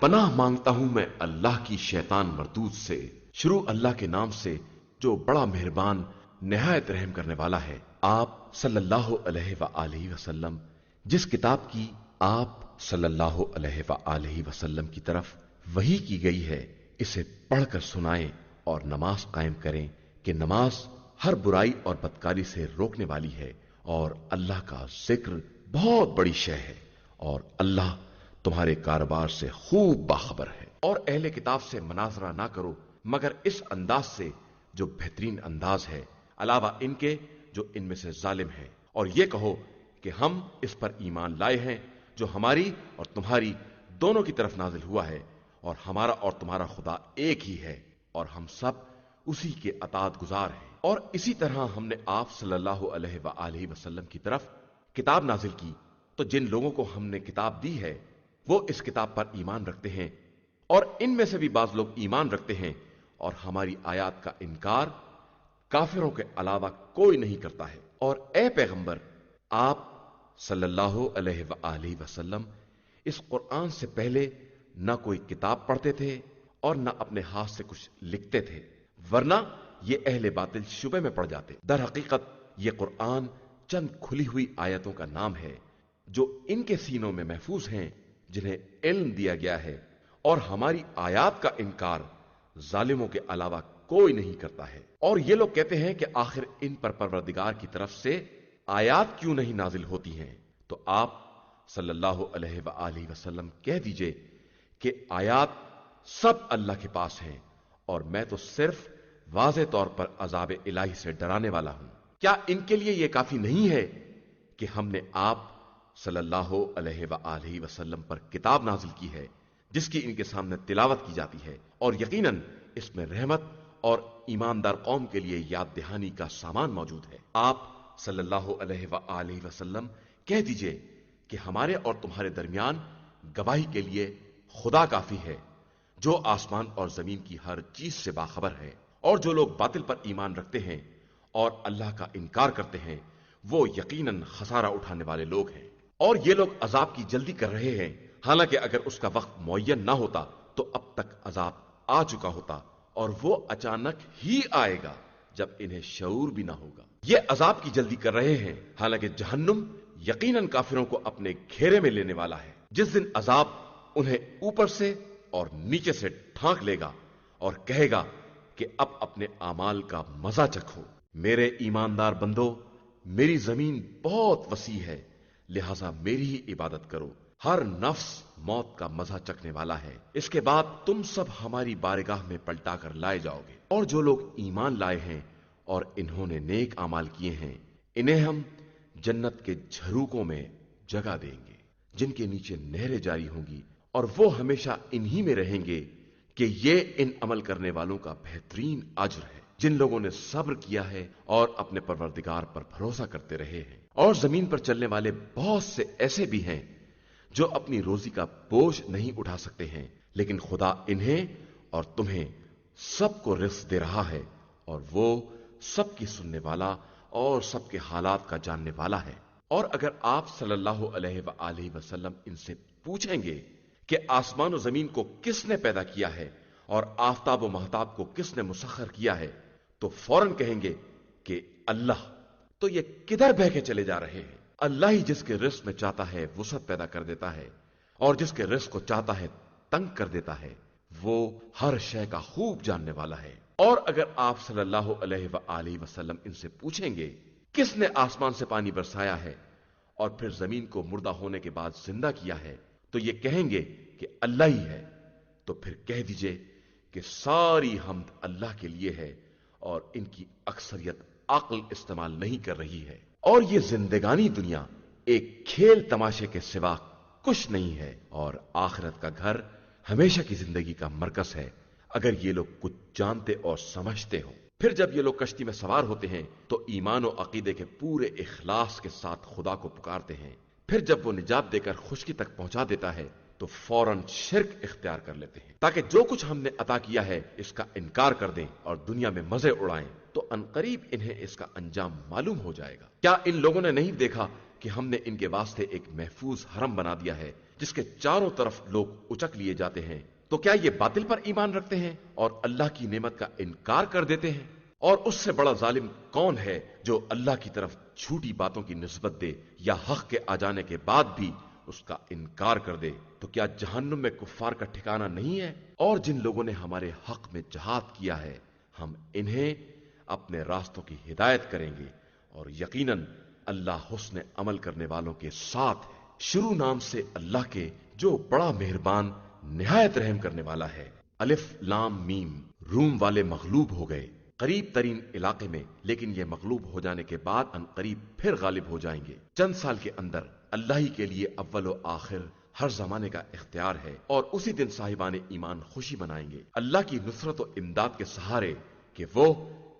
پناہ مانگتا ہوں میں اللہ کی شیطان مردود سے۔ شروع اللہ کے نام سے جو بڑا مہربان نہایت رحم کرنے والا ہے۔ آپ صلی اللہ علیہ وآلہ وسلم جس کتاب کی آپ صلی اللہ علیہ وآلہ وسلم کی طرف وحی کی گئی ہے، اسے پڑھ کر سنائیں اور نماز قائم کریں کہ نماز ہر برائی اور بدکاری سے روکنے والی ہے، اور اللہ کا ذکر بہت بڑی شے ہے، اور اللہ تمہارے کاروبار سے خوب باخبر ہے۔ اور اہل کتاب سے مناظرہ نہ کرو مگر اس انداز سے جو بہترین انداز ہے، علاوہ ان کے جو ان میں سے ظالم ہیں، اور یہ کہو کہ ہم اس پر ایمان لائے ہیں جو ہماری اور تمہاری دونوں کی طرف نازل ہوا ہے، اور ہمارا اور تمہارا خدا ایک ہی ہے، اور ہم سب اسی کے اطاعت گزار ہیں۔ اور اسی طرح ہم نے آپ صلی اللہ علیہ وآلہ وسلم کی طرف کتاب نازل کی، تو جن لوگوں کو ہم نے کتاب دی ہے وہ اس کتاب پر ایمان رکھتے ہیں، اور ان میں سے بھی بعض لوگ ایمان رکھتے ہیں، اور ہماری آیات کا انکار کافروں کے علاوہ کوئی نہیں کرتا ہے۔ اور اے پیغمبر، آپ صلی اللہ علیہ وآلہ وسلم اس قرآن سے پہلے نہ کوئی کتاب پڑھتے تھے اور نہ اپنے ہاتھ سے کچھ لکھتے تھے، ورنہ یہ اہل باطل شبے میں پڑ جاتے۔ در حقیقت یہ قرآن چند کھلی ہوئی آیتوں کا نام ہے جو ان کے سینوں میں محفوظ ہیں، جنہیں علم دیا گیا ہے، اور ہماری آیات کا انکار ظالموں کے علاوہ کوئی نہیں کرتا ہے۔ اور یہ لوگ کہتے ہیں کہ آخر ان پر پروردگار کی طرف سے آیات کیوں نہیں نازل ہوتی ہیں؟ تو آپ صلی اللہ علیہ وآلہ وسلم کہہ دیجئے کہ آیات سب اللہ کے پاس ہیں، اور میں تو صرف واضح طور پر عذاب الہی سے ڈرانے والا ہوں۔ کیا ان کے لیے یہ کافی نہیں ہے کہ ہم نے آپ صلی اللہ علیہ وآلہ وسلم پر کتاب نازل کی ہے جس کی ان کے سامنے تلاوت کی جاتی ہے، اور یقیناً اس میں رحمت اور ایماندار قوم کے لیے یاد دہانی کا سامان موجود ہے۔ آپ صلی اللہ علیہ وآلہ وسلم کہہ دیجئے کہ ہمارے اور تمہارے درمیان گواہی کے لیے خدا کافی ہے جو آسمان اور زمین کی ہر چیز سے باخبر ہے۔ اور جو لوگ باطل پر ایمان رکھتے ہیں اور اللہ کا انکار کرتے ہیں وہ یقیناً خسارہ اٹھانے والے لوگ ہیں۔ اور یہ لوگ عذاب کی جلدی کر رہے ہیں، حالانکہ اگر اس کا وقت معین نہ ہوتا تو اب تک عذاب آ چکا ہوتا، اور وہ اچانک ہی آئے گا جب انہیں شعور بھی نہ ہوگا۔ یہ عذاب کی جلدی کر رہے ہیں، حالانکہ جہنم یقیناً کافروں کو اپنے گھیرے میں لینے والا ہے۔ جس دن عذاب انہیں اوپر سے اور نیچے سے ڈھانک لے گا اور کہے گا کہ اب اپنے اعمال کا مزہ چکھو۔ میرے ایماندار بندو، میری زمین بہت وسیع ہے، لہذا میری ہی عبادت کرو۔ ہر نفس موت کا مزہ چکھنے والا ہے، اس کے بعد تم سب ہماری بارگاہ میں پلٹا کر لائے جاؤ گے۔ اور جو لوگ ایمان لائے ہیں اور انہوں نے نیک اعمال کیے ہیں، انہیں ہم جنت کے جھروکوں میں جگہ دیں گے جن کے نیچے نہریں جاری ہوں گی، اور وہ ہمیشہ انہی میں رہیں گے کہ یہ ان عمل کرنے والوں کا بہترین اجر ہے جن لوگوں نے صبر کیا ہے اور اپنے پروردگار پر بھروسہ کرتے رہے ہیں۔ اور زمین پر چلنے والے بہت سے ایسے بھی ہیں جو اپنی روزی کا بوجھ نہیں اٹھا سکتے ہیں، لیکن خدا انہیں اور تمہیں سب کو رزق دے رہا ہے، اور وہ سب کی سننے والا اور سب کے حالات کا جاننے والا ہے۔ اور اگر آپ صلی اللہ علیہ وآلہ وسلم ان سے پوچھیں گے کہ آسمان و زمین کو کس نے پیدا کیا ہے اور آفتاب و مہتاب کو کس نے مسخر کیا ہے، تو فوراً کہیں گے کہ اللہ۔ تو یہ کدھر بہ کے چلے جا رہے ہیں؟ اللہ ہی جس کے رزق میں چاہتا ہے وسعت پیدا کر دیتا ہے، اور جس کے رزق کو چاہتا ہے تنگ کر دیتا ہے۔ وہ ہر شے کا خوب جاننے والا ہے۔ اور اگر آپ صلی اللہ علیہ وآلہ وسلم ان سے پوچھیں گے کس نے آسمان سے پانی برسایا ہے اور پھر زمین کو مردہ ہونے کے بعد زندہ کیا ہے، تو یہ کہیں گے کہ اللہ ہی ہے۔ تو پھر کہہ دیجئے کہ ساری حمد اللہ کے لیے ہے، اور ان کی اکثریت عقل استعمال نہیں کر رہی ہے، اور یہ زندگانی دنیا ایک کھیل تماشے کے سوا کچھ نہیں ہے، اور آخرت کا گھر ہمیشہ کی زندگی کا مرکز ہے، اگر یہ لوگ کچھ جانتے اور سمجھتے ہوں۔ پھر جب یہ لوگ کشتی میں سوار ہوتے ہیں تو ایمان و عقیدے کے پورے اخلاص کے ساتھ خدا کو پکارتے ہیں، پھر جب وہ نجات دے کر خشکی تک پہنچا دیتا ہے تو فوراً شرک اختیار کر لیتے ہیں، تاکہ جو کچھ ہم نے عطا کیا ہے اس کا انکار کر دیں اور دنیا میں مزے اڑائیں، تو عنقریب انہیں اس کا انجام معلوم ہو جائے گا۔ کیا ان لوگوں نے نہیں دیکھا کہ ہم نے ان کے واسطے ایک محفوظ حرم بنا دیا ہے جس کے چاروں طرف لوگ اچک لیے جاتے ہیں، تو کیا یہ باطل پر ایمان رکھتے ہیں اور اللہ کی نعمت کا انکار کر دیتے ہیں؟ اور اس سے بڑا ظالم کون ہے جو اللہ کی طرف جھوٹی باتوں کی نسبت دے یا حق کے آ جانے کے بعد بھی اس کا انکار کر دے؟ تو کیا جہنم میں کفار کا ٹھکانہ نہیں ہے؟ اور جن لوگوں نے ہمارے حق میں جہاد کیا ہے، ہم انہیں اپنے راستوں کی ہدایت کریں گے، اور یقیناً اللہ حسن عمل کرنے والوں کے ساتھ ہے۔ شروع نام سے اللہ کے جو بڑا مہربان نہایت رحم کرنے والا ہے۔ الف لام میم۔ روم والے مغلوب ہو گئے قریب ترین علاقے میں، لیکن یہ مغلوب ہو جانے کے بعد ان قریب پھر غالب ہو جائیں گے۔ چند سال کے اندر اللہ ہی کے لیے اول و آخر ہر زمانے کا اختیار ہے، اور اسی دن صاحبان ایمان خوشی منائیں گے اللہ کی نصرت و امداد کے سہارے، کہ وہ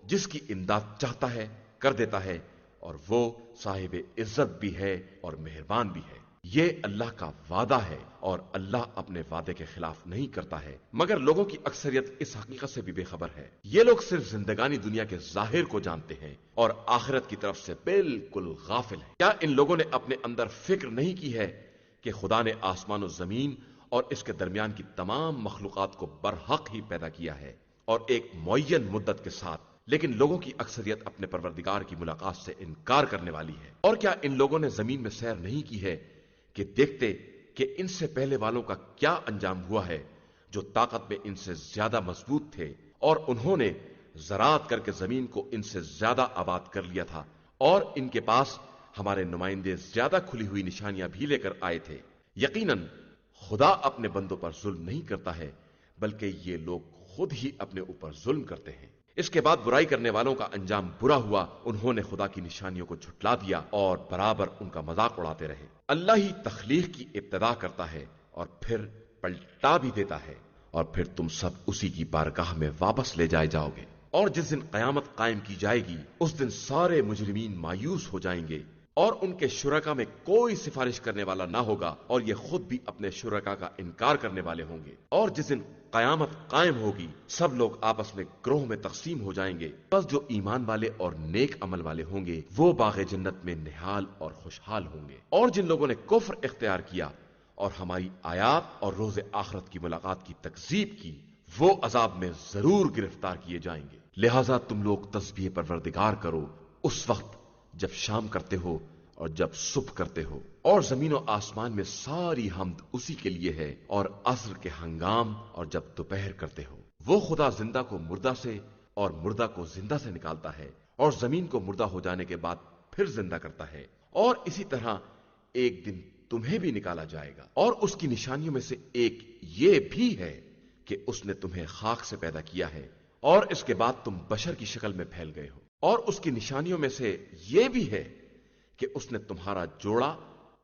جس کی امداد چاہتا ہے کر دیتا ہے، اور وہ صاحب عزت بھی ہے اور مہربان بھی ہے۔ یہ اللہ کا وعدہ ہے، اور اللہ اپنے وعدے کے خلاف نہیں کرتا ہے، مگر لوگوں کی اکثریت اس حقیقت سے بھی بے خبر ہے۔ یہ لوگ صرف زندگانی دنیا کے ظاہر کو جانتے ہیں اور آخرت کی طرف سے بالکل غافل ہیں۔ کیا ان لوگوں نے اپنے اندر فکر نہیں کی ہے کہ خدا نے آسمان و زمین اور اس کے درمیان کی تمام مخلوقات کو برحق ہی پیدا کیا ہے، اور ایک معین مدت کے ساتھ؟ لیکن لوگوں کی اکثریت اپنے پروردگار کی ملاقات سے انکار کرنے والی ہے۔ اور کیا ان لوگوں نے زمین میں سیر نہیں کی ہے کہ دیکھتے کہ ان سے پہلے والوں کا کیا انجام ہوا ہے، جو طاقت میں ان سے زیادہ مضبوط تھے، اور انہوں نے زراعت کر کے زمین کو ان سے زیادہ آباد کر لیا تھا، اور ان کے پاس ہمارے نمائندے زیادہ کھلی ہوئی نشانیاں بھی لے کر آئے تھے۔ یقیناً خدا اپنے بندوں پر ظلم نہیں کرتا ہے، بلکہ یہ لوگ خود ہی اپنے اوپر ظلم کرتے ہیں۔ اس کے بعد برائی کرنے والوں کا انجام برا ہوا، انہوں نے خدا کی نشانیوں کو جھٹلا دیا اور برابر ان کا مذاق اڑاتے رہے۔ اللہ ہی تخلیق کی ابتدا کرتا ہے اور پھر پلٹا بھی دیتا ہے، اور پھر تم سب اسی کی بارگاہ میں واپس لے جائے جاؤ گے۔ اور جس دن قیامت قائم کی جائے گی، اس دن سارے مجرمین مایوس ہو جائیں گے، اور ان کے شرکا میں کوئی سفارش کرنے والا نہ ہوگا، اور یہ خود بھی اپنے شرکا کا انکار کرنے والے ہوں گے۔ اور جس دن قیامت قائم ہوگی، سب لوگ آپس میں گروہ میں تقسیم ہو جائیں گے، بس جو ایمان والے اور نیک عمل والے ہوں گے وہ باغ جنت میں نہال اور خوشحال ہوں گے۔ اور جن لوگوں نے کفر اختیار کیا اور ہماری آیات اور روز آخرت کی ملاقات کی تکذیب کی، وہ عذاب میں ضرور گرفتار کیے جائیں گے۔ لہذا تم لوگ تسبیح پروردگار کرو اس وقت جب شام کرتے ہو اور جب صبح کرتے ہو، اور زمین و آسمان میں ساری حمد اسی کے لیے ہے، اور عصر کے ہنگام اور جب دوپہر کرتے ہو۔ وہ خدا زندہ کو مردہ سے اور مردہ کو زندہ سے نکالتا ہے، اور زمین کو مردہ ہو جانے کے بعد پھر زندہ کرتا ہے، اور اسی طرح ایک دن تمہیں بھی نکالا جائے گا۔ اور اس کی نشانیوں میں سے ایک یہ بھی ہے کہ اس نے تمہیں خاک سے پیدا کیا ہے، اور اس کے بعد تم بشر کی شکل میں پھیل گئے ہو۔ اور اس کی نشانیوں میں سے یہ بھی ہے کہ اس نے تمہارا جوڑا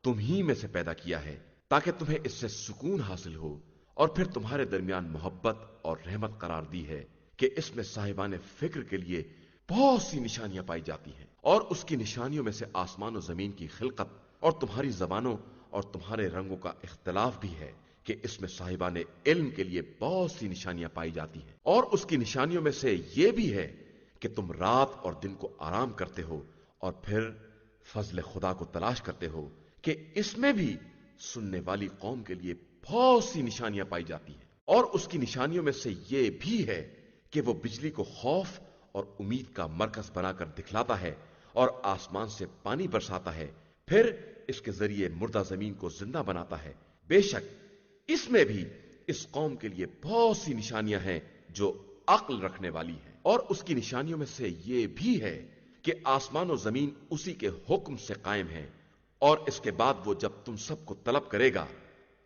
تم ہی میں سے پیدا کیا ہے، تاکہ تمہیں اس سے سکون حاصل ہو، اور پھر تمہارے درمیان محبت اور رحمت قرار دی ہے، کہ اس میں صاحبان فکر کے لیے بہت سی نشانیاں پائی جاتی ہیں۔ اور اس کی نشانیوں میں سے آسمان و زمین کی خلقت، اور تمہاری زبانوں اور تمہارے رنگوں کا اختلاف بھی ہے، کہ اس میں صاحبان علم کے لیے بہت سی نشانیاں پائی جاتی ہیں۔ اور اس کی نشانیوں میں سے یہ بھی ہے کہ تم رات اور دن کو آرام کرتے ہو، اور پھر فضل خدا کو تلاش کرتے ہو، کہ اس میں بھی سننے والی قوم کے لیے بہت سی نشانیاں پائی جاتی ہیں۔ اور اس کی نشانیوں میں سے یہ بھی ہے کہ وہ بجلی کو خوف اور امید کا مرکز بنا کر دکھلاتا ہے، اور آسمان سے پانی برساتا ہے، پھر اس کے ذریعے مردہ زمین کو زندہ بناتا ہے۔ بے شک اس میں بھی اس قوم کے لیے بہت سی نشانیاں ہیں جو عقل رکھنے والی ہیں۔ اور اس کی نشانیوں میں سے یہ بھی ہے کہ آسمان و زمین اسی کے حکم سے قائم ہیں، اور اس کے بعد وہ جب تم سب کو طلب کرے گا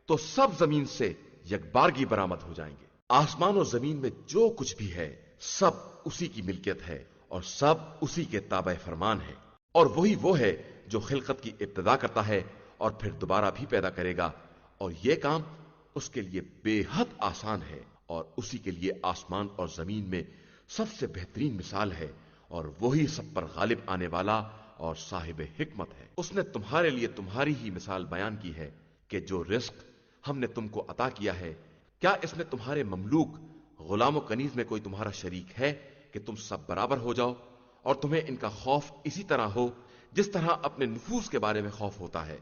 تو سب زمین سے یکبارگی برآمد ہو جائیں گے۔ آسمان و زمین میں جو کچھ بھی ہے سب اسی کی ملکیت ہے، اور سب اسی کے تابع فرمان ہے۔ اور وہی وہ ہے جو خلقت کی ابتدا کرتا ہے اور پھر دوبارہ بھی پیدا کرے گا، اور یہ کام اس کے لیے بے حد آسان ہے، اور اسی کے لیے آسمان اور زمین میں سب سے بہترین مثال ہے، اور وہی سب پر غالب آنے والا اور صاحب حکمت ہے۔ اس نے تمہارے لیے تمہاری ہی مثال بیان کی ہے، کہ جو رزق ہم نے تم کو عطا کیا ہے، کیا اس میں تمہارے مملوک غلام و کنیز میں کوئی تمہارا شریک ہے کہ تم سب برابر ہو جاؤ، اور تمہیں ان کا خوف اسی طرح ہو جس طرح اپنے نفوس کے بارے میں خوف ہوتا ہے؟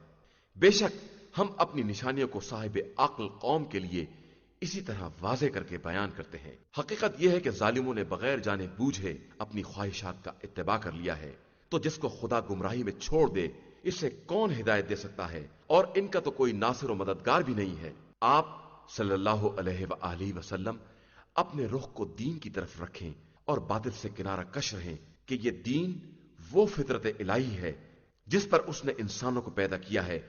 بے شک ہم اپنی نشانیوں کو صاحب عقل قوم کے لیے اسی طرح واضح کر کے بیان کرتے ہیں۔ حقیقت یہ ہے کہ ظالموں نے بغیر جانے بوجھے اپنی خواہشات کا اتباع کر لیا ہے، تو جس کو خدا گمراہی میں چھوڑ دے اسے کون ہدایت دے سکتا ہے، اور ان کا تو کوئی ناصر و مددگار بھی نہیں ہے۔ آپ صلی اللہ علیہ وآلہ وسلم اپنے رخ کو دین کی طرف رکھیں اور باطل سے کنارہ کش رہیں کہ یہ دین وہ فطرت الہی ہے جس پر اس نے انسانوں کو پیدا کیا ہے،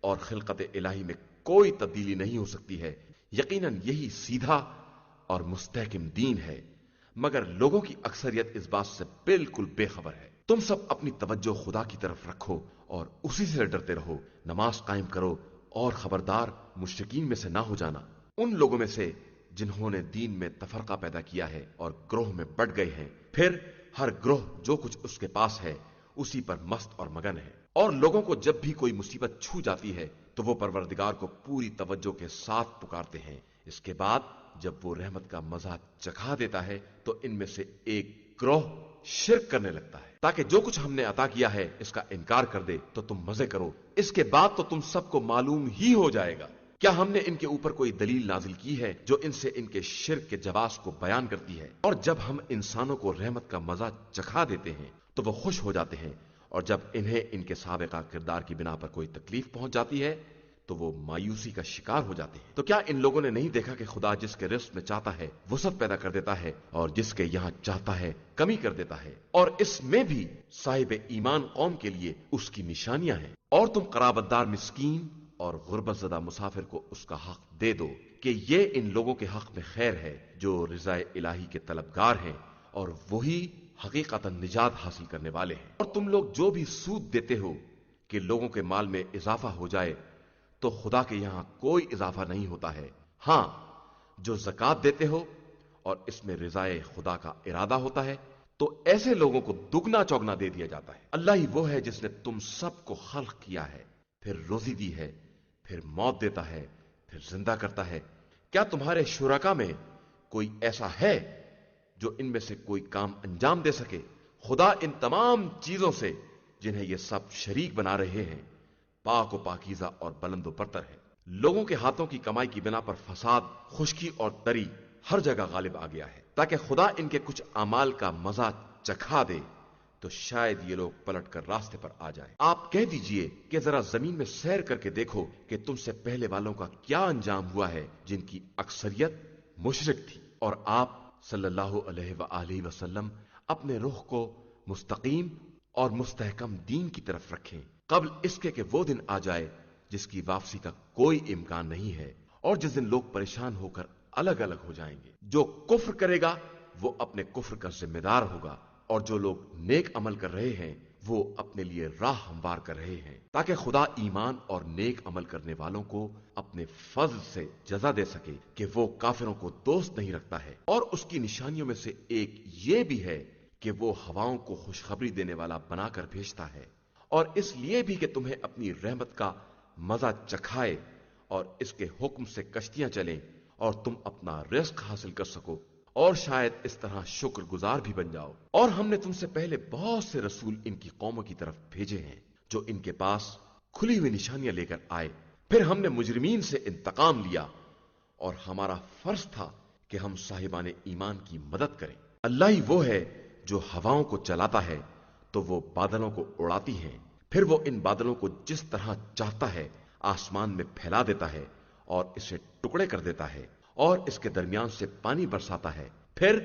اور خلقت الہی میں کوئی تبدیلی نہیں ہو سکتی ہے۔ یقیناً یہی سیدھا اور مستحکم دین ہے، مگر لوگوں کی اکثریت اس بات سے بالکل بے خبر ہے۔ تم سب اپنی توجہ خدا کی طرف رکھو اور اسی سے ڈرتے رہو، نماز قائم کرو، اور خبردار مشرکین میں سے نہ ہو جانا، ان لوگوں میں سے جنہوں نے دین میں تفرقہ پیدا کیا ہے اور گروہ میں بٹ گئے ہیں، پھر ہر گروہ جو کچھ اس کے پاس ہے اسی پر مست اور مگن ہے۔ اور لوگوں کو جب بھی کوئی مصیبت چھو جاتی ہے تو وہ پروردگار کو پوری توجہ کے ساتھ پکارتے ہیں۔ اس کے بعد جب وہ رحمت کا مزہ چکھا دیتا ہے تو ان میں سے ایک گروہ شرک کرنے لگتا ہے تاکہ جو کچھ ہم نے عطا کیا ہے اس کا انکار کر دے تو تم مزے کرو، اس کے بعد تو تم سب کو معلوم ہی ہو جائے گا۔ کیا ہم نے ان کے اوپر کوئی دلیل نازل کی ہے جو ان سے ان کے شرک کے جواز کو بیان کرتی ہے؟ اور جب ہم انسانوں کو رحمت کا مزہ چکھا دیتے ہیں تو وہ خوش ہو جاتے ہیں، اور جب انہیں ان کے سابقہ کردار کی بنا پر کوئی تکلیف پہنچ جاتی ہے تو وہ مایوسی کا شکار ہو جاتے ہیں۔ تو کیا ان لوگوں نے نہیں دیکھا کہ خدا جس کے رزق میں چاہتا ہے وسعت پیدا کر دیتا ہے، اور جس کے یہاں چاہتا ہے کمی کر دیتا ہے، اور اس میں بھی صاحب ایمان قوم کے لیے اس کی نشانیاں ہیں۔ اور تم قرابت دار مسکین اور غربت زدہ مسافر کو اس کا حق دے دو کہ یہ ان لوگوں کے حق میں خیر ہے جو رضا الہی کے طلبگار ہیں، اور وہی حقیقتا نجات حاصل کرنے والے ہیں۔ اور تم لوگ جو بھی سود دیتے ہو کہ لوگوں کے مال میں اضافہ ہو جائے تو خدا کے یہاں کوئی اضافہ نہیں ہوتا ہے۔ ہاں، جو زکوٰۃ دیتے ہو اور اس میں رضائے خدا کا ارادہ ہوتا ہے تو ایسے لوگوں کو دگنا چوگنا دے دیا جاتا ہے۔ اللہ ہی وہ ہے جس نے تم سب کو خلق کیا ہے، پھر روزی دی ہے، پھر موت دیتا ہے، پھر زندہ کرتا ہے۔ کیا تمہارے شرکا میں کوئی ایسا ہے جو ان میں سے کوئی کام انجام دے سکے؟ خدا ان تمام چیزوں سے جنہیں یہ سب شریک بنا رہے ہیں پاک و پاکیزہ اور بلند و برتر ہے۔ لوگوں کے ہاتھوں کی کمائی کی بنا پر فساد، خشکی اور تری ہر جگہ غالب آ گیا ہے، تاکہ خدا ان کے کچھ اعمال کا مزہ چکھا دے تو شاید یہ لوگ پلٹ کر راستے پر آ جائیں۔ آپ کہہ دیجئے کہ ذرا زمین میں سیر کر کے دیکھو کہ تم سے پہلے والوں کا کیا انجام ہوا ہے جن کی اکثریت مشرک تھی، اور آپ صلی اللہ علیہ وآلہ وسلم اپنے رخ کو مستقیم اور مستحکم دین کی طرف رکھیں قبل اس کے کہ وہ دن آ جائے جس کی واپسی کا کوئی امکان نہیں ہے، اور جس دن لوگ پریشان ہو کر الگ الگ ہو جائیں گے۔ جو کفر کرے گا وہ اپنے کفر کا ذمہ دار ہوگا، اور جو لوگ نیک عمل کر رہے ہیں وہ اپنے لیے راہ ہموار کر رہے ہیں تاکہ خدا ایمان اور نیک عمل کرنے والوں کو اپنے فضل سے جزا دے سکے کہ وہ کافروں کو دوست نہیں رکھتا ہے۔ اور اس کی نشانیوں میں سے ایک یہ بھی ہے کہ وہ ہواؤں کو خوشخبری دینے والا بنا کر بھیجتا ہے، اور اس لیے بھی کہ تمہیں اپنی رحمت کا مزہ چکھائے اور اس کے حکم سے کشتیاں چلیں اور تم اپنا رزق حاصل کر سکو، اور شاید اس طرح شکر گزار بھی بن جاؤ۔ اور ہم نے تم سے پہلے بہت سے رسول ان کی قوموں کی طرف بھیجے ہیں جو ان کے پاس کھلی ہوئی نشانیاں لے کر آئے، پھر ہم نے مجرمین سے انتقام لیا، اور ہمارا فرض تھا کہ ہم صاحبان ایمان کی مدد کریں۔ اللہ ہی وہ ہے جو ہواؤں کو چلاتا ہے تو وہ بادلوں کو اڑاتی ہیں، پھر وہ ان بادلوں کو جس طرح چاہتا ہے آسمان میں پھیلا دیتا ہے اور اسے ٹکڑے کر دیتا ہے، اور اس کے درمیان سے پانی برساتا ہے، پھر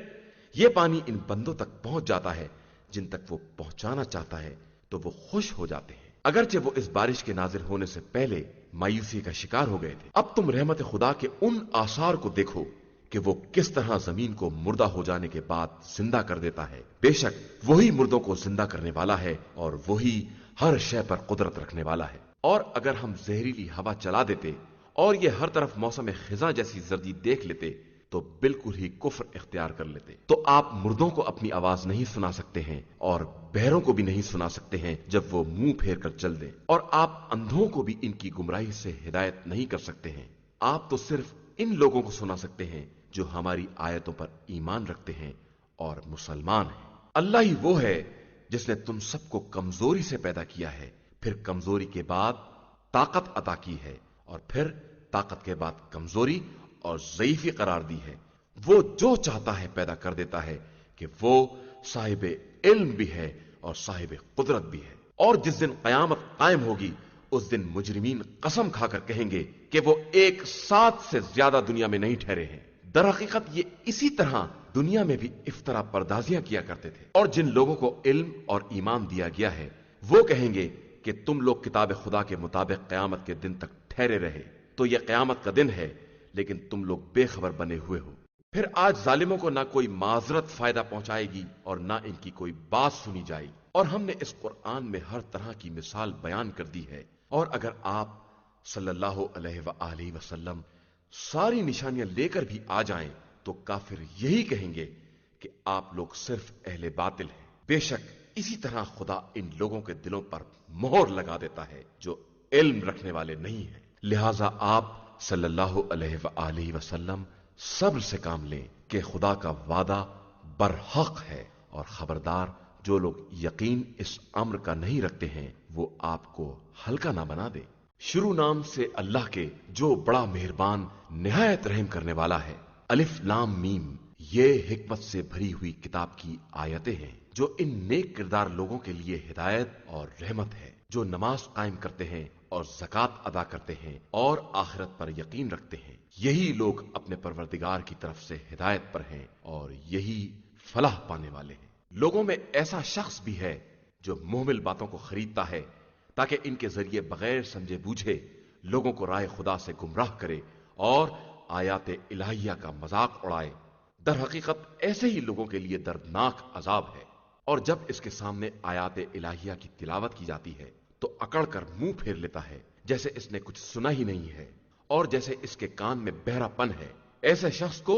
یہ پانی ان بندوں تک پہنچ جاتا ہے جن تک وہ پہنچانا چاہتا ہے تو وہ خوش ہو جاتے ہیں، اگرچہ وہ اس بارش کے نازل ہونے سے پہلے مایوسی کا شکار ہو گئے تھے۔ اب تم رحمت خدا کے ان آثار کو دیکھو کہ وہ کس طرح زمین کو مردہ ہو جانے کے بعد زندہ کر دیتا ہے۔ بے شک وہی مردوں کو زندہ کرنے والا ہے اور وہی ہر شے پر قدرت رکھنے والا ہے۔ اور اگر ہم زہریلی ہوا چلا دیتے اور یہ ہر طرف موسم خزاں جیسی زردی دیکھ لیتے تو بالکل ہی کفر اختیار کر لیتے۔ تو آپ مردوں کو اپنی آواز نہیں سنا سکتے ہیں اور بہروں کو بھی نہیں سنا سکتے ہیں جب وہ منہ پھیر کر چل دیں، اور آپ اندھوں کو بھی ان کی گمراہی سے ہدایت نہیں کر سکتے ہیں۔ آپ تو صرف ان لوگوں کو سنا سکتے ہیں جو ہماری آیتوں پر ایمان رکھتے ہیں اور مسلمان ہیں۔ اللہ ہی وہ ہے جس نے تم سب کو کمزوری سے پیدا کیا ہے، پھر کمزوری کے بعد طاقت عطا کی ہے اور پھر طاقت کے بعد کمزوری اور ضعیفی قرار دی ہے۔ وہ جو چاہتا ہے پیدا کر دیتا ہے کہ وہ صاحب علم بھی ہے اور صاحب قدرت بھی ہے۔ اور جس دن قیامت قائم ہوگی اس دن مجرمین قسم کھا کر کہیں گے کہ وہ ایک ساتھ سے زیادہ دنیا میں نہیں ٹھہرے ہیں۔ در حقیقت یہ اسی طرح دنیا میں بھی افطرا پردازیاں کیا کرتے تھے، اور جن لوگوں کو علم اور ایمان دیا گیا ہے وہ کہیں گے کہ تم لوگ کتاب خدا کے مطابق قیامت کے دن تک ٹھہرے رہے تو یہ قیامت کا دن ہے، لیکن تم لوگ بے خبر بنے ہوئے ہو۔ پھر آج ظالموں کو نہ کوئی معذرت فائدہ پہنچائے گی اور نہ ان کی کوئی بات سنی جائے گی۔ اور ہم نے اس قرآن میں ہر طرح کی مثال بیان کر دی ہے، اور اگر آپ صلی اللہ علیہ وآلہ وسلم ساری نشانیاں لے کر بھی آ جائیں تو کافر یہی کہیں گے کہ آپ لوگ صرف اہل باطل ہیں۔ بے شک اسی طرح خدا ان لوگوں کے دلوں پر مہر لگا دیتا ہے جو علم رکھنے والے نہیں ہیں۔ لہذا آپ صلی اللہ علیہ وآلہ وسلم صبر سے کام لیں کہ خدا کا وعدہ برحق ہے، اور خبردار جو لوگ یقین اس امر کا نہیں رکھتے ہیں وہ آپ کو ہلکا نہ بنا دے۔ شروع نام سے اللہ کے جو بڑا مہربان نہایت رحم کرنے والا ہے۔ الف لام میم، یہ حکمت سے بھری ہوئی کتاب کی آیتیں ہیں جو ان نیک کردار لوگوں کے لیے ہدایت اور رحمت ہے جو نماز قائم کرتے ہیں اور زکوٰۃ ادا کرتے ہیں اور آخرت پر یقین رکھتے ہیں۔ یہی لوگ اپنے پروردگار کی طرف سے ہدایت پر ہیں اور یہی فلاح پانے والے ہیں۔ لوگوں میں ایسا شخص بھی ہے جو محمل باتوں کو خریدتا ہے تاکہ ان کے ذریعے بغیر سمجھے بوجھے لوگوں کو رائے خدا سے گمراہ کرے اور آیات الہیہ کا مذاق اڑائے۔ در حقیقت ایسے ہی لوگوں کے لیے دردناک عذاب ہے، اور جب اس کے سامنے آیات الہیہ کی تلاوت کی جاتی ہے تو اکڑ کر منہ پھیر لیتا ہے جیسے اس نے کچھ سنا ہی نہیں ہے اور جیسے اس کے کان میں بہرا پن ہے۔ ایسے شخص کو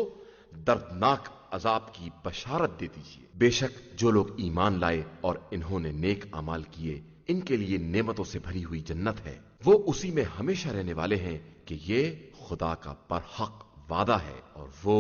دردناک عذاب کی بشارت دے دیجیے۔ بے شک جو لوگ ایمان لائے اور انہوں نے نیک اعمال کیے ان کے لیے نعمتوں سے بھری ہوئی جنت ہے، وہ اسی میں ہمیشہ رہنے والے ہیں کہ یہ خدا کا برحق وعدہ ہے، اور وہ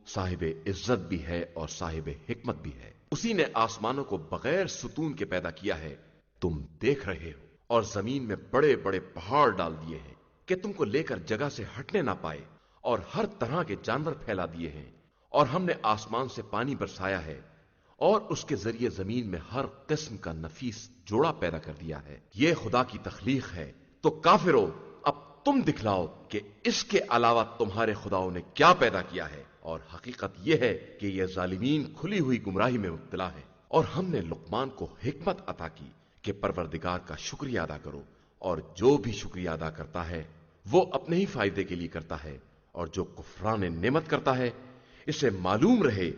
صاحب عزت بھی ہے اور صاحب حکمت بھی ہے۔ اسی نے آسمانوں کو بغیر ستون کے پیدا کیا ہے، تم دیکھ رہے ہو، اور زمین میں بڑے بڑے پہاڑ ڈال دیے ہیں کہ تم کو لے کر جگہ سے ہٹنے نہ پائے، اور ہر طرح کے جانور پھیلا دیے ہیں، اور ہم نے آسمان سے پانی برسایا ہے اور اس کے ذریعے زمین میں ہر قسم کا نفیس جوڑا پیدا کر دیا ہے۔ یہ خدا کی تخلیق ہے، تو کافرو اب تم دکھلاؤ کہ اس کے علاوہ تمہارے خداؤں نے کیا پیدا کیا ہے۔ اور حقیقت یہ ہے کہ یہ ظالمین کھلی ہوئی گمراہی میں مبتلا ہے۔ اور ہم نے لقمان کو حکمت عطا کی کہ پروردگار کا شکریہ ادا کرو، اور جو بھی شکریہ ادا کرتا ہے وہ اپنے ہی فائدے کے لیے کرتا ہے، اور جو کفران نعمت کرتا ہے اسے معلوم رہے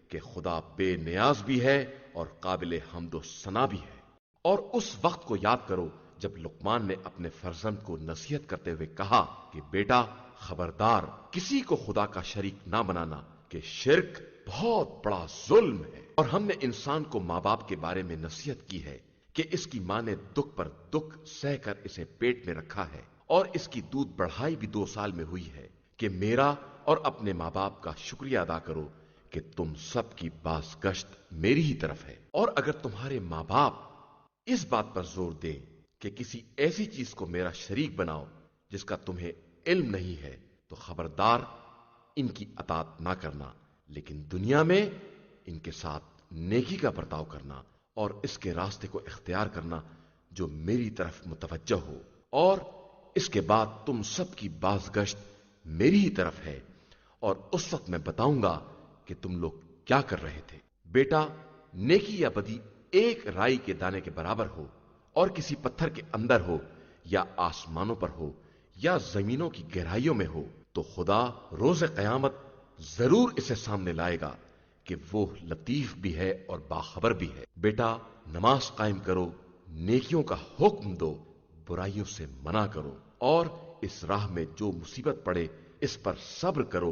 کہ خدا بے نیاز بھی ہے اور قابل حمد و ثنا بھی ہے۔ اور اس وقت کو یاد کرو جب لقمان نے اپنے فرزند کو نصیحت کرتے ہوئے کہا کہ بیٹا خبردار، کسی کو خدا کا شریک نہ بنانا کہ شرک بہت بڑا ظلم ہے۔ اور ہم نے انسان کو ماں باپ کے بارے میں نصیحت کی ہے کہ اس کی ماں نے دکھ پر دکھ سہ کر اسے پیٹ میں رکھا ہے، اور اس کی دودھ بڑھائی بھی 2 سال میں ہوئی ہے، کہ میرا اور اپنے ماں باپ کا شکریہ ادا کرو کہ تم سب کی باز گشت میری ہی طرف ہے۔ اور اگر تمہارے ماں باپ اس بات پر زور دیں کہ کسی ایسی چیز کو میرا شریک بناؤ جس کا تمہیں علم نہیں ہے تو خبردار ان کی اطاعت نہ کرنا، لیکن دنیا میں ان کے ساتھ نیکی کا برتاؤ کرنا اور اس کے راستے کو اختیار کرنا جو میری طرف متوجہ ہو، اور اس کے بعد تم سب کی باز گشت میری ہی طرف ہے، اور اس وقت میں بتاؤں گا کہ تم لوگ کیا کر رہے تھے۔ بیٹا نیکی یا بدی ایک رائی کے دانے کے برابر ہو، اور کسی پتھر کے اندر ہو یا آسمانوں پر ہو یا زمینوں کی گہرائیوں میں ہو، تو خدا روز قیامت ضرور اسے سامنے لائے گا کہ وہ لطیف بھی ہے اور باخبر بھی ہے۔ بیٹا نماز قائم کرو، نیکیوں کا حکم دو، برائیوں سے منع کرو، اور اس راہ میں جو مصیبت پڑے اس پر صبر کرو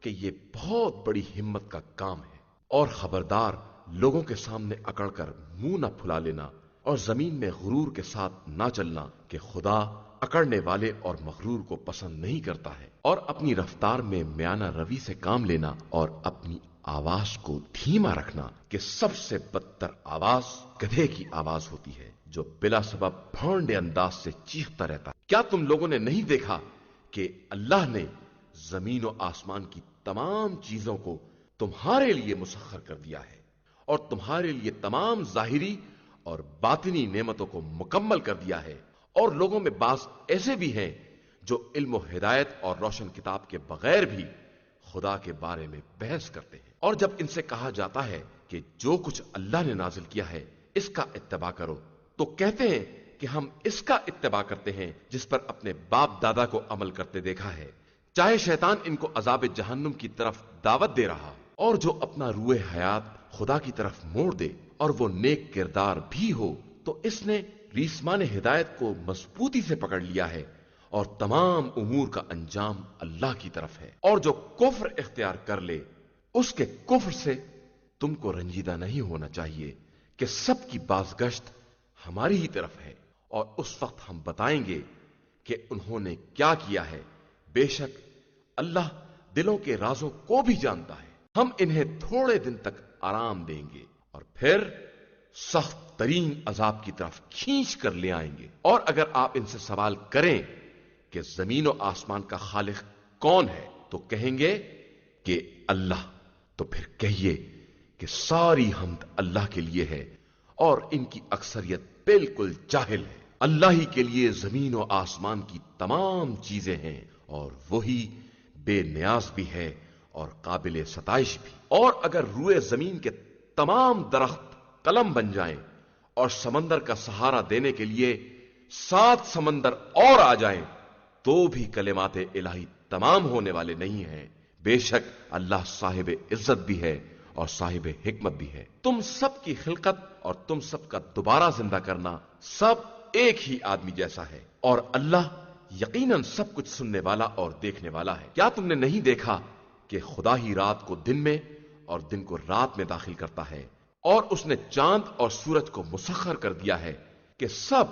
کہ یہ بہت بڑی ہمت کا کام ہے۔ اور خبردار لوگوں کے سامنے اکڑ کر منہ نہ پھلا لینا اور زمین میں غرور کے ساتھ نہ چلنا کہ خدا اکڑنے والے اور مغرور کو پسند نہیں کرتا ہے۔ اور اپنی رفتار میں میانہ روی سے کام لینا اور اپنی آواز کو دھیما رکھنا کہ سب سے بدتر آواز گدھے کی آواز ہوتی ہے جو بلا سبب بھونڈے انداز سے چیختا رہتا ہے۔ کیا تم لوگوں نے نہیں دیکھا کہ اللہ نے زمین و آسمان کی تمام چیزوں کو تمہارے لیے مسخر کر دیا ہے اور تمہارے لیے تمام ظاہری اور باطنی نعمتوں کو مکمل کر دیا ہے، اور لوگوں میں بعض ایسے بھی ہیں جو علم و ہدایت اور روشن کتاب کے بغیر بھی خدا کے بارے میں بحث کرتے ہیں، اور جب ان سے کہا جاتا ہے کہ جو کچھ اللہ نے نازل کیا ہے اس کا اتباع کرو، تو کہتے ہیں کہ ہم اس کا اتباع کرتے ہیں جس پر اپنے باپ دادا کو عمل کرتے دیکھا ہے، چاہے شیطان ان کو عذاب جہنم کی طرف دعوت دے رہا، اور جو اپنا روح حیات خدا کی طرف موڑ دے اور وہ نیک کردار بھی ہو تو اس نے ریسمان ہدایت کو مضبوطی سے پکڑ لیا ہے، اور تمام امور کا انجام اللہ کی طرف ہے، اور جو کفر اختیار کر لے اس کے کفر سے تم کو رنجیدہ نہیں ہونا چاہیے کہ سب کی بازگشت ہماری ہی طرف ہے، اور اس وقت ہم بتائیں گے کہ انہوں نے کیا کیا ہے۔ بے شک اللہ دلوں کے رازوں کو بھی جانتا ہے۔ ہم انہیں تھوڑے دن تک آرام دیں گے اور پھر سخت ترین عذاب کی طرف کھینچ کر لے آئیں گے، اور اگر آپ ان سے سوال کریں کہ زمین و آسمان کا خالق کون ہے تو کہیں گے کہ اللہ، تو پھر کہیے کہ ساری حمد اللہ کے لیے ہے اور ان کی اکثریت بالکل جاہل ہے۔ اللہ ہی کے لیے زمین و آسمان کی تمام چیزیں ہیں اور وہی بے نیاز بھی ہے اور قابل ستائش بھی۔ اور اگر روئے زمین کے تمام درخت قلم بن جائیں اور سمندر کا سہارا دینے کے لیے 7 سمندر اور آ جائیں تو بھی کلمات الہی تمام ہونے والے نہیں ہیں۔ بے شک اللہ صاحب عزت بھی ہے اور صاحب حکمت بھی ہے۔ تم سب کی خلقت اور تم سب کا دوبارہ زندہ کرنا سب ایک ہی آدمی جیسا ہے، اور اللہ یقیناً سب کچھ سننے والا اور دیکھنے والا ہے۔ کیا تم نے نہیں دیکھا کہ خدا ہی رات کو دن میں اور دن کو رات میں داخل کرتا ہے، اور اس نے چاند اور سورج کو مسخر کر دیا ہے کہ سب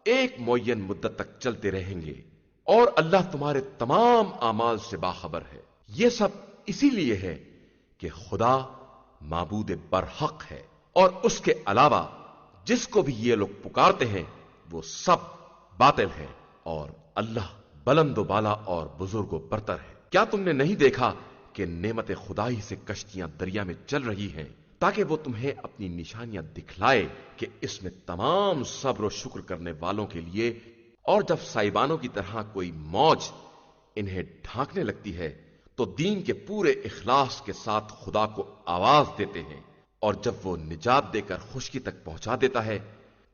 ایک معین مدت تک چلتے رہیں گے، اور اللہ تمہارے تمام اعمال سے باخبر ہے۔ یہ سب اسی لیے ہے کہ خدا معبود برحق ہے، اور اس کے علاوہ جس کو بھی یہ لوگ پکارتے ہیں وہ سب باطل ہے، اور اللہ بلند و بالا اور بزرگ و برتر ہے۔ کیا تم نے نہیں دیکھا کہ نعمت خدا ہی سے کشتیاں دریا میں چل رہی ہیں تاکہ وہ تمہیں اپنی نشانیاں دکھلائے کہ اس میں تمام صبر و شکر کرنے والوں کے لیے، اور جب سائبانوں کی طرح کوئی موج انہیں ڈھانکنے لگتی ہے تو دین کے پورے اخلاص کے ساتھ خدا کو آواز دیتے ہیں، اور جب وہ نجات دے کر خشکی تک پہنچا دیتا ہے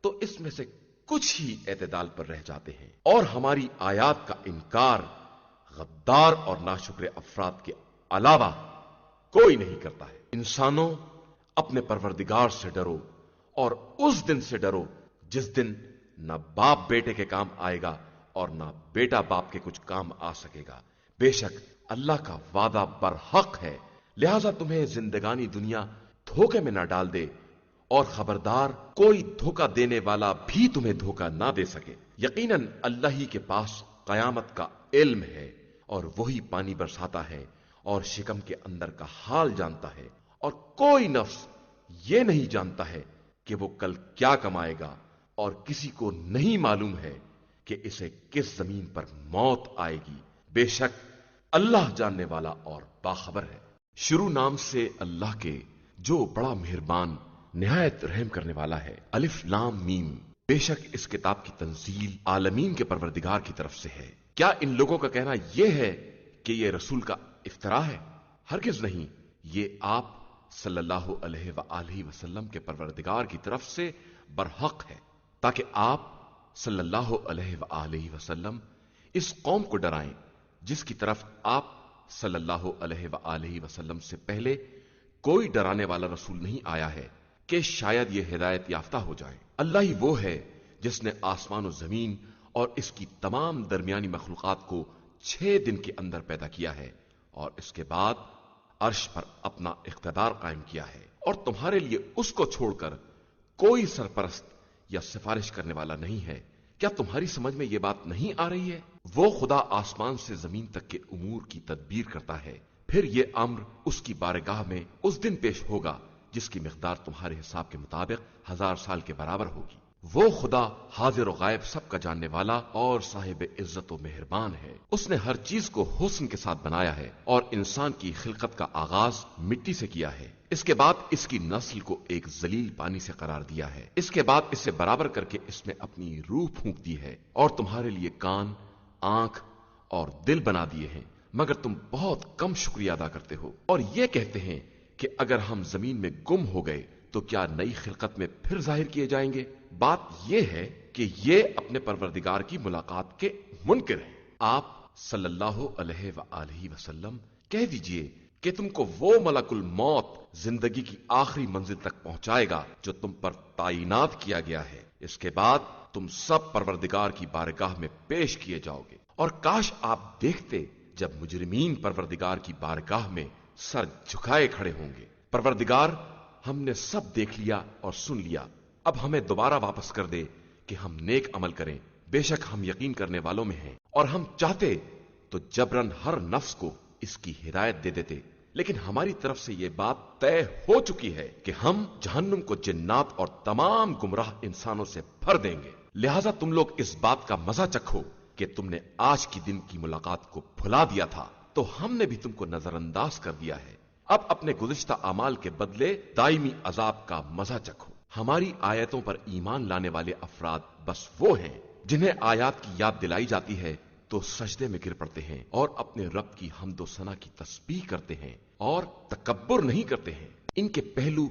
تو اس میں سے کچھ ہی اعتدال پر رہ جاتے ہیں، اور ہماری آیات کا انکار غدار اور ناشکر افراد کے علاوہ کوئی نہیں کرتا ہے۔ انسانوں، اپنے پروردگار سے ڈرو اور اس دن سے ڈرو جس دن نہ باپ بیٹے کے کام آئے گا اور نہ بیٹا باپ کے کچھ کام آ سکے گا۔ بے شک اللہ کا وعدہ برحق ہے، لہذا تمہیں زندگانی دنیا دھوکے میں نہ ڈال دے، اور خبردار کوئی دھوکہ دینے والا بھی تمہیں دھوکہ نہ دے سکے۔ یقیناً اللہ ہی کے پاس قیامت کا علم ہے، اور وہی پانی برساتا ہے اور شکم کے اندر کا حال جانتا ہے، اور کوئی نفس یہ نہیں جانتا ہے کہ وہ کل کیا کمائے گا، اور کسی کو نہیں معلوم ہے کہ اسے کس زمین پر موت آئے گی۔ بے شک اللہ جاننے والا اور باخبر ہے۔ شروع نام سے اللہ کے جو بڑا مہربان نہایت رحم کرنے والا ہے۔ الف لام میم۔ بے شک اس کتاب کی تنزیل عالمین کے پروردگار کی طرف سے ہے۔ کیا ان لوگوں کا کہنا یہ ہے کہ یہ رسول کا افتراء ہے؟ ہرگز نہیں، یہ آپ صلی اللہ علیہ وآلہ وسلم کے پروردگار کی طرف سے برحق ہے، تاکہ آپ صلی اللہ علیہ وآلہ وسلم اس قوم کو ڈرائیں جس کی طرف آپ صلی اللہ علیہ وآلہ وسلم سے پہلے کوئی ڈرانے والا رسول نہیں آیا ہے کہ شاید یہ ہدایت یافتہ ہو جائے۔ اللہ ہی وہ ہے جس نے آسمان و زمین اور اس کی تمام درمیانی مخلوقات کو 6 دن کے اندر پیدا کیا ہے، اور اس کے بعد عرش پر اپنا اقتدار قائم کیا ہے، اور تمہارے لیے اس کو چھوڑ کر کوئی سرپرست یا سفارش کرنے والا نہیں ہے۔ کیا تمہاری سمجھ میں یہ بات نہیں آ رہی ہے؟ وہ خدا آسمان سے زمین تک کے امور کی تدبیر کرتا ہے، پھر یہ امر اس کی بارگاہ میں اس دن پیش ہوگا جس کی مقدار تمہارے حساب کے مطابق 1000 سال کے برابر ہوگی۔ وہ خدا حاضر و غائب سب کا جاننے والا اور صاحب عزت و مہربان ہے۔ اس نے ہر چیز کو حسن کے ساتھ بنایا ہے اور انسان کی خلقت کا آغاز مٹی سے کیا ہے۔ اس کے بعد اس کی نسل کو ایک ذلیل پانی سے قرار دیا ہے۔ اس کے بعد اسے برابر کر کے اس میں اپنی روح پھونک دی ہے اور تمہارے لیے کان، آنکھ اور دل بنا دیے ہیں، مگر تم بہت کم شکریہ ادا کرتے ہو اور یہ کہتے ہیں کہ اگر ہم زمین میں گم ہو گئے تو کیا نئی خلقت میں پھر ظاہر کیے جائیں گے؟ بات یہ ہے کہ یہ اپنے پروردگار کی ملاقات کے منکر ہیں۔ آپ صلی اللہ علیہ وآلہ وسلم کہہ دیجئے کہ تم کو وہ ملک الموت زندگی کی آخری منزل تک پہنچائے گا جو تم پر تعینات کیا گیا ہے۔ اس کے بعد تم سب پروردگار کی بارگاہ میں پیش کیے جاؤ گے، اور کاش آپ دیکھتے جب مجرمین پروردگار کی بارگاہ میں سر جھکائے کھڑے ہوں گے۔ پروردگار، ہم نے سب دیکھ لیا اور سن لیا، اب ہمیں دوبارہ واپس کر دے کہ ہم نیک عمل کریں، بے شک ہم یقین کرنے والوں میں ہیں۔ اور ہم چاہتے تو جبرن ہر نفس کو اس کی ہدایت دے دیتے، لیکن ہماری طرف سے یہ بات طے ہو چکی ہے کہ ہم جہنم کو جنات اور تمام گمراہ انسانوں سے بھر دیں گے۔ لہذا تم لوگ اس بات کا مزہ چکھو کہ تم نے آج کی دن کی ملاقات کو بھلا دیا تھا تو ہم نے بھی تم کو نظر انداز کر دیا ہے۔ اب اپنے گزشتہ اعمال کے بدلے دائمی عذاب کا مزہ چکھو۔ ہماری آیتوں پر ایمان لانے والے افراد بس وہ ہیں جنہیں آیات کی یاد دلائی جاتی ہے تو سجدے میں گر پڑتے ہیں اور اپنے رب کی حمد و ثنا کی تسبیح کرتے ہیں اور تکبر نہیں کرتے ہیں۔ ان کے پہلو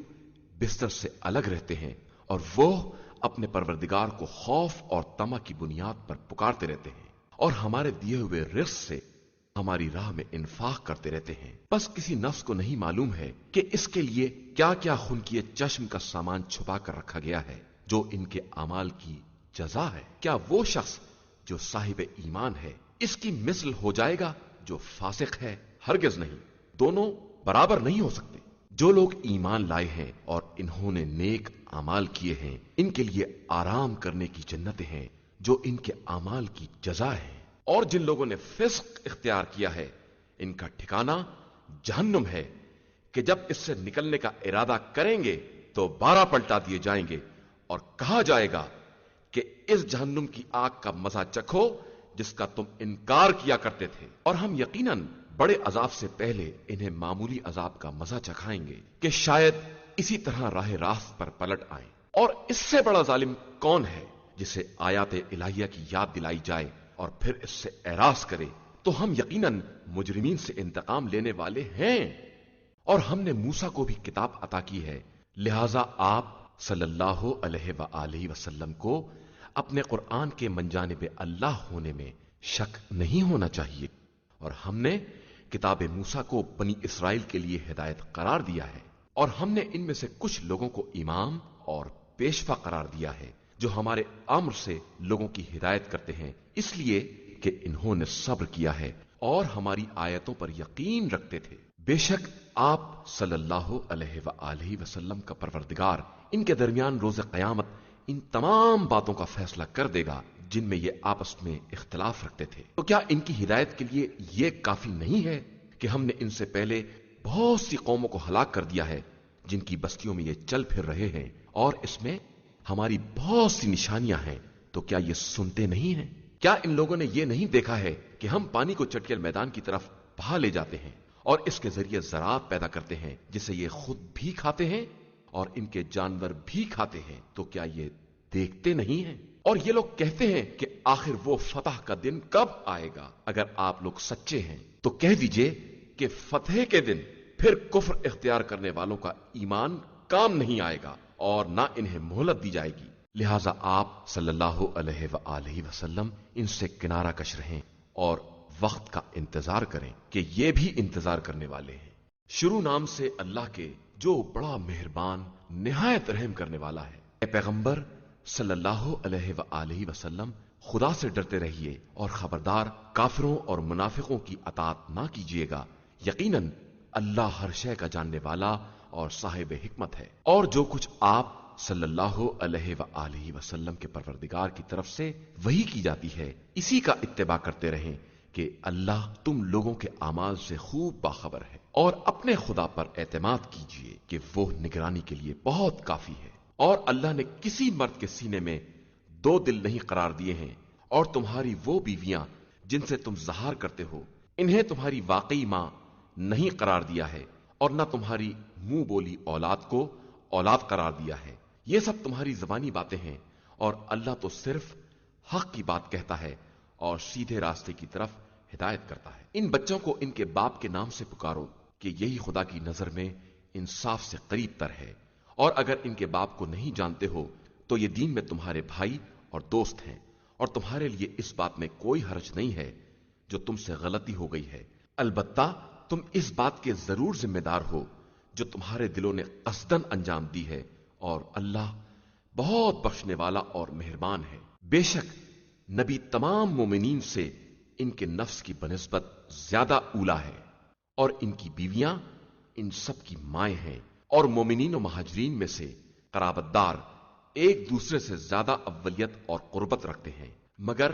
بستر سے الگ رہتے ہیں اور وہ اپنے پروردگار کو خوف اور طمع کی بنیاد پر پکارتے رہتے ہیں اور ہمارے دیے ہوئے رزق سے ہماری راہ میں انفاق کرتے رہتے ہیں۔ بس کسی نفس کو نہیں معلوم ہے کہ اس کے لیے کیا کیا خنکیے چشم کا سامان چھپا کر رکھا گیا ہے جو ان کے اعمال کی جزا ہے۔ کیا وہ شخص جو صاحب ایمان ہے اس کی مثل ہو جائے گا جو فاسق ہے؟ ہرگز نہیں، دونوں برابر نہیں ہو سکتے۔ جو لوگ ایمان لائے ہیں اور انہوں نے نیک اعمال کیے ہیں ان کے لیے آرام کرنے کی جنتیں ہیں جو ان کے اعمال کی جزا ہے، اور جن لوگوں نے فسق اختیار کیا ہے ان کا ٹھکانہ جہنم ہے کہ جب اس سے نکلنے کا ارادہ کریں گے تو 12 پلٹا دیے جائیں گے اور کہا جائے گا کہ اس جہنم کی آگ کا مزہ چکھو جس کا تم انکار کیا کرتے تھے، اور ہم یقیناً بڑے عذاب سے پہلے انہیں معمولی عذاب کا مزہ چکھائیں گے کہ شاید اسی طرح راہ راست پر پلٹ آئیں۔ اور اس سے بڑا ظالم کون ہے جسے آیات الہیہ کی یاد دلائی جائے اور پھر اس سے اعراض کرے؟ تو ہم یقیناً مجرمین سے انتقام لینے والے ہیں، اور ہم نے موسیٰ کو بھی کتاب عطا کی ہے، لہذا آپ صلی اللہ علیہ وآلہ وسلم کو اپنے قرآن کے منجانب اللہ ہونے میں شک نہیں ہونا چاہیے۔ اور ہم نے کتاب موسیٰ کو بنی اسرائیل کے لیے ہدایت قرار دیا ہے، اور ہم نے ان میں سے کچھ لوگوں کو امام اور پیشوا قرار دیا ہے جو ہمارے امر سے لوگوں کی ہدایت کرتے ہیں، اس لیے کہ انہوں نے صبر کیا ہے اور ہماری آیتوں پر یقین رکھتے تھے۔ بے شک آپ صلی اللہ علیہ وآلہ وسلم کا پروردگار ان کے درمیان روز قیامت ان تمام باتوں کا فیصلہ کر دے گا جن میں یہ آپس میں اختلاف رکھتے تھے۔ تو کیا ان کی ہدایت کے لیے یہ کافی نہیں ہے کہ ہم نے ان سے پہلے بہت سی قوموں کو ہلاک کر دیا ہے جن کی بستیوں میں یہ چل پھر رہے ہیں، اور اس میں ہماری بہت سی نشانیاں ہیں؟ تو کیا یہ سنتے نہیں ہیں؟ کیا ان لوگوں نے یہ نہیں دیکھا ہے کہ ہم پانی کو چٹکل میدان کی طرف بہا لے جاتے ہیں اور اس کے ذریعے زراعت پیدا کرتے ہیں جسے یہ خود بھی کھاتے ہیں اور ان کے جانور بھی کھاتے ہیں؟ تو کیا یہ دیکھتے نہیں ہیں؟ اور یہ لوگ کہتے ہیں کہ آخر وہ فتح کا دن کب آئے گا؟ اگر آپ لوگ سچے ہیں تو کہہ دیجئے کہ فتح کے دن پھر کفر اختیار کرنے والوں کا ایمان کام نہیں آئے گا اور نہ انہیں مہلت دی جائے گی۔ لہٰذا آپ صلی اللہ علیہ وآلہ وسلم ان سے کنارہ کش رہیں اور وقت کا انتظار کریں کہ یہ بھی انتظار کرنے والے ہیں۔ شروع نام سے اللہ کے جو بڑا مہربان نہایت رحم کرنے والا ہے۔ اے پیغمبر صلی اللہ علیہ وآلہ وسلم، خدا سے ڈرتے رہیے اور خبردار کافروں اور منافقوں کی اطاعت نہ کیجیے گا، یقیناً اللہ ہر شے کا جاننے والا اور صاحب حکمت ہے۔ اور جو کچھ آپ صلی اللہ علیہ وآلہ وسلم کے پروردگار کی طرف سے وحی کی جاتی ہے اسی کا اتباع کرتے رہیں کہ اللہ تم لوگوں کے اعمال سے خوب باخبر ہے، اور اپنے خدا پر اعتماد کیجیے کہ وہ نگرانی کے لیے بہت کافی ہے۔ اور اللہ نے کسی مرد کے سینے میں دو دل نہیں قرار دیے ہیں، اور تمہاری وہ بیویاں جن سے تم زہار کرتے ہو انہیں تمہاری واقعی ماں نہیں قرار دیا ہے، اور نہ تمہاری منہ بولی اولاد کو اولاد قرار دیا ہے۔ یہ سب تمہاری زبانی باتیں ہیں، اور اللہ تو صرف حق کی بات کہتا ہے اور سیدھے راستے کی طرف ہدایت کرتا ہے۔ ان بچوں کو ان کے باپ کے نام سے پکارو کہ یہی خدا کی نظر میں انصاف سے قریب تر ہے، اور اگر ان کے باپ کو نہیں جانتے ہو تو یہ دین میں تمہارے بھائی اور دوست ہیں، اور تمہارے لیے اس بات میں کوئی حرج نہیں ہے جو تم سے غلطی ہو گئی ہے، البتہ تم اس بات کے ضرور ذمہ دار ہو جو تمہارے دلوں نے قصدن انجام دی ہے، اور اللہ بہت بخشنے والا اور مہربان ہے۔ بے شک نبی تمام مومنین سے ان کے نفس کی بنسبت زیادہ اولا ہے، اور ان کی بیویاں ان سب کی مائیں ہیں، اور مومنین و مہاجرین میں سے قرابت دار ایک دوسرے سے زیادہ اولیت اور قربت رکھتے ہیں، مگر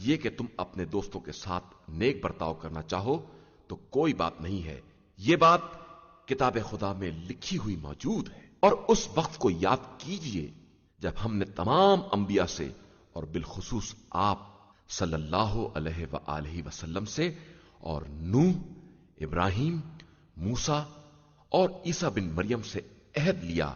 یہ کہ تم اپنے دوستوں کے ساتھ نیک برتاؤ کرنا چاہو تو کوئی بات نہیں ہے، یہ بات کتاب خدا میں لکھی ہوئی موجود ہے۔ اور اس وقت کو یاد کیجئے جب ہم نے تمام انبیاء سے اور بالخصوص آپ صلی اللہ علیہ وآلہ وسلم سے اور نوح، ابراہیم، موسیٰ اور عیسیٰ بن مریم سے عہد لیا،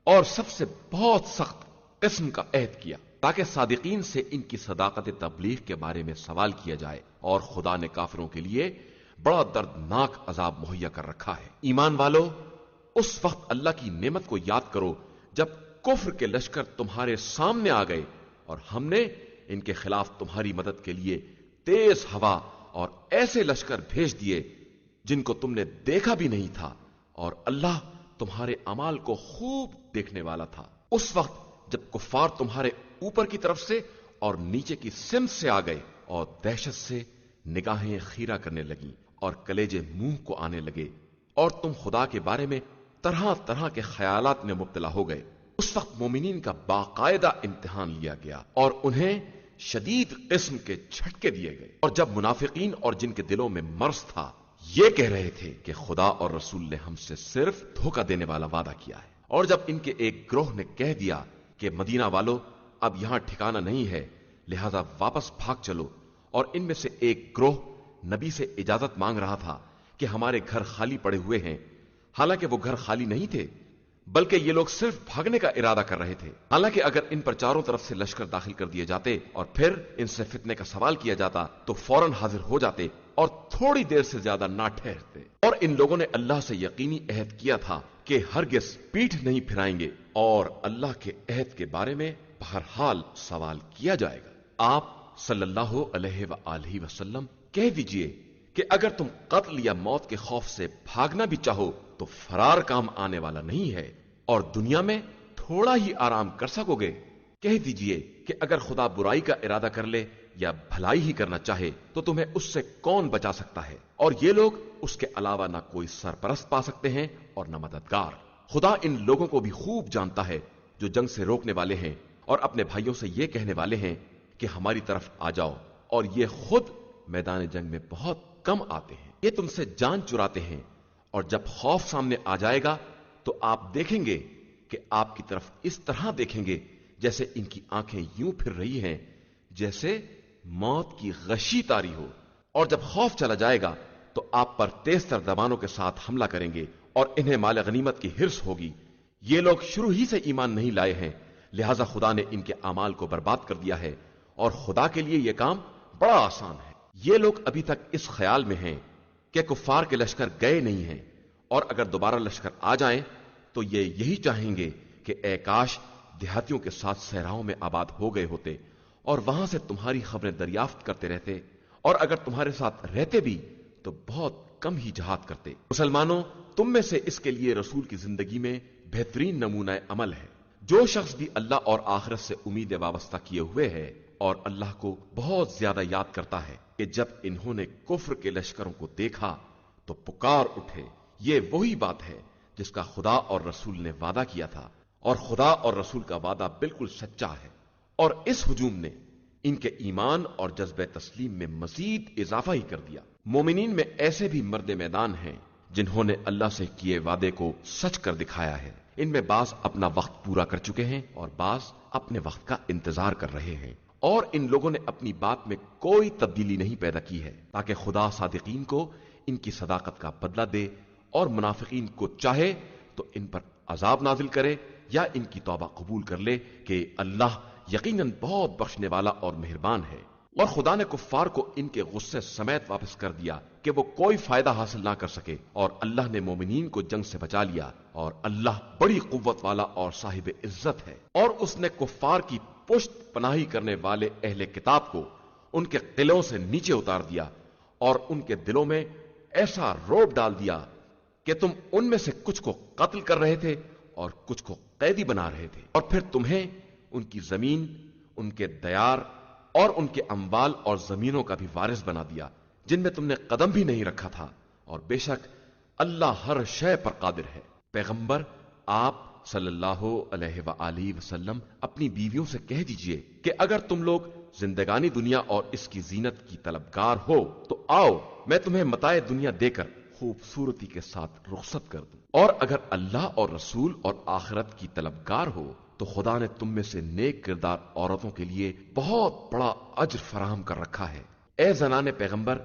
اور سب سے بہت سخت قسم کا عہد کیا، تاکہ صادقین سے ان کی صداقت تبلیغ کے بارے میں سوال کیا جائے، اور خدا نے کافروں کے لیے بڑا دردناک عذاب مہیا کر رکھا ہے۔ ایمان والو، اس وقت اللہ کی نعمت کو یاد کرو جب کفر کے لشکر تمہارے سامنے آ گئے اور ہم نے ان کے خلاف تمہاری مدد کے لیے تیز ہوا اور ایسے لشکر بھیج دیے جن کو تم نے دیکھا بھی نہیں تھا، اور اللہ تمہارے اعمال کو خوب دیکھنے والا تھا۔ اس وقت جب کفار تمہارے اوپر کی طرف سے اور نیچے کی سمت سے آ گئے اور دہشت سے نگاہیں خیرہ کرنے لگیں اور کلیجے منہ کو آنے لگے، اور تم خدا کے بارے میں طرح طرح کے خیالات میں مبتلا ہو گئے، اس وقت مومنین کا باقاعدہ امتحان لیا گیا اور انہیں شدید قسم کے جھٹکے دیے گئے۔ اور جب منافقین اور جن کے دلوں میں مرض تھا یہ کہہ رہے تھے کہ خدا اور رسول نے ہم سے صرف دھوکہ دینے والا وعدہ کیا ہے، اور جب ان کے ایک گروہ نے کہہ دیا کہ مدینہ والو اب یہاں ٹھکانہ نہیں ہے، لہذا واپس بھاگ چلو، اور ان میں سے ایک گروہ نبی سے اجازت مانگ رہا تھا کہ ہمارے گھر خالی پڑے ہوئے ہیں، حالانکہ وہ گھر خالی نہیں تھے بلکہ یہ لوگ صرف بھاگنے کا ارادہ کر رہے تھے۔ حالانکہ اگر ان پر چاروں طرف سے لشکر داخل کر دیے جاتے اور پھر ان سے فتنے کا سوال کیا جاتا تو فوراً حاضر ہو جاتے اور تھوڑی دیر سے زیادہ نہ ٹھہرتے۔ اور ان لوگوں نے اللہ سے یقینی عہد کیا تھا کہ ہرگز پیٹھ نہیں پھرائیں گے، اور اللہ کے عہد کے بارے میں بہرحال سوال کیا جائے گا۔ آپ صلی اللہ علیہ وآلہ وسلم کہہ دیجئے کہ اگر تم قتل یا موت کے خوف سے بھاگنا بھی چاہو تو فرار کام آنے والا نہیں ہے، اور دنیا میں تھوڑا ہی آرام کر سکو گے۔ کہہ دیجئے کہ اگر خدا برائی کا ارادہ کر لے یا بھلائی ہی کرنا چاہے تو تمہیں اس سے کون بچا سکتا ہے، اور یہ لوگ اس کے علاوہ نہ کوئی سرپرست پا سکتے ہیں اور نہ مددگار۔ خدا ان لوگوں کو بھی خوب جانتا ہے جو جنگ سے روکنے والے ہیں اور اپنے بھائیوں سے یہ کہنے والے ہیں کہ ہماری طرف آ جاؤ، اور یہ خود میدان جنگ میں بہت کم آتے ہیں۔ یہ تم سے جان چراتے ہیں، اور جب خوف سامنے آ جائے گا تو آپ دیکھیں گے کہ آپ کی طرف اس طرح دیکھیں گے جیسے ان کی آنکھیں یوں پھر رہی ہیں جیسے موت کی غشی طاری ہو، اور جب خوف چلا جائے گا تو آپ پر تیز تر زبانوں کے ساتھ حملہ کریں گے اور انہیں مال غنیمت کی ہرس ہوگی۔ یہ لوگ شروع ہی سے ایمان نہیں لائے ہیں، لہذا خدا نے ان کے اعمال کو برباد کر دیا ہے، اور خدا کے لیے یہ کام بڑا آسان ہے۔ یہ لوگ ابھی تک اس خیال میں ہیں کہ کفار کے لشکر گئے نہیں ہیں، اور اگر دوبارہ لشکر آ جائیں تو یہ یہی چاہیں گے کہ اے کاش دیہاتیوں کے ساتھ صحراؤں میں آباد ہو گئے ہوتے اور وہاں سے تمہاری خبریں دریافت کرتے رہتے، اور اگر تمہارے ساتھ رہتے بھی تو بہت کم ہی جہاد کرتے۔ مسلمانوں، تم میں سے اس کے لیے رسول کی زندگی میں بہترین نمونہ عمل ہے۔ جو شخص بھی اللہ اور آخرت سے امید وابستہ کیے ہوئے ہے اور اللہ کو بہت زیادہ یاد کرتا ہے کہ جب انہوں نے کفر کے لشکروں کو دیکھا تو پکار اٹھے، یہ وہی بات ہے جس کا خدا اور رسول نے وعدہ کیا تھا، اور خدا اور رسول کا وعدہ بالکل سچا ہے۔ اور اس ہجوم نے ان کے ایمان اور جذبہ تسلیم میں مزید اضافہ ہی کر دیا۔ مومنین میں ایسے بھی مرد میدان ہیں جنہوں نے اللہ سے کیے وعدے کو سچ کر دکھایا ہے، ان میں بعض اپنا وقت پورا کر چکے ہیں اور بعض اپنے وقت کا انتظار کر رہے ہیں، اور ان لوگوں نے اپنی بات میں کوئی تبدیلی نہیں پیدا کی ہے تاکہ خدا صادقین کو ان کی صداقت کا بدلہ دے اور منافقین کو چاہے تو ان پر عذاب نازل کرے یا ان کی توبہ قبول کر لے کہ اللہ یقیناً بہت بخشنے والا اور مہربان ہے۔ اور خدا نے کفار کو ان کے غصے سمیت واپس کر دیا کہ وہ کوئی فائدہ حاصل نہ کر سکے، اور اللہ نے مومنین کو جنگ سے بچا لیا، اور اللہ بڑی قوت والا اور صاحب عزت ہے۔ اور اس نے کفار کی پشت پناہی کرنے والے اہل کتاب کو ان کے قلعوں سے نیچے اتار دیا اور ان کے دلوں میں ایسا روب ڈال دیا کہ تم ان میں سے کچھ کو قتل کر رہے تھے اور کچھ کو قیدی بنا رہے تھے، اور پھر تمہیں ان کی زمین، ان کے دیار اور ان کے اموال اور زمینوں کا بھی وارث بنا دیا جن میں تم نے قدم بھی نہیں رکھا تھا، اور بے شک اللہ ہر شے پر قادر ہے۔ پیغمبر آپ صلی اللہ علیہ وآلہ وسلم اپنی بیویوں سے کہہ دیجئے کہ اگر تم لوگ زندگانی دنیا اور اس کی زینت کی طلبگار ہو تو آؤ میں تمہیں متاع دنیا دے کر خوبصورتی کے ساتھ رخصت کر دوں، اور اگر اللہ اور رسول اور آخرت کی طلبگار ہو تو خدا نے تم میں سے نیک کردار عورتوں کے لیے بہت بڑا اجر فراہم کر رکھا ہے۔ اے زنان پیغمبر،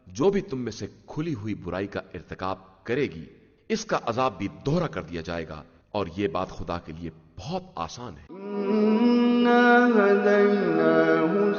جو بھی تم میں سے کھلی ہوئی برائی کا ارتکاب کرے گی اس کا عذاب بھی دوہرا کر دیا جائے گا، اور یہ بات خدا کے لیے بہت آسان ہے۔ إِنَّا هَدَيْنَاهُ